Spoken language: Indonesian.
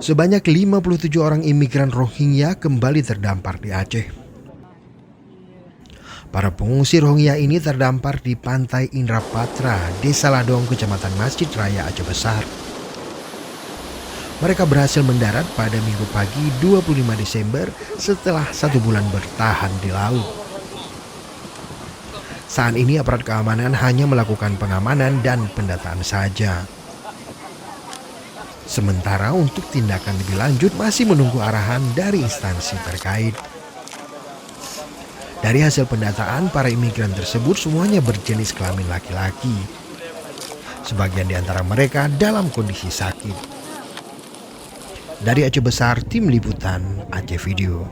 Sebanyak 57 orang imigran Rohingya kembali terdampar di Aceh. Para pengungsi Rohingya ini terdampar di pantai Indrapatra, Desa Ladong, Kecamatan Masjid Raya Aceh Besar. Mereka berhasil mendarat pada Minggu pagi 25 Desember setelah 1 bulan bertahan di laut. Saat ini aparat keamanan hanya melakukan pengamanan dan pendataan saja. Sementara untuk tindakan lebih lanjut masih menunggu arahan dari instansi terkait. Dari hasil pendataan, para imigran tersebut semuanya berjenis kelamin laki-laki. Sebagian di antara mereka dalam kondisi sakit. Dari Aceh Besar, Tim Liputan Aceh Video.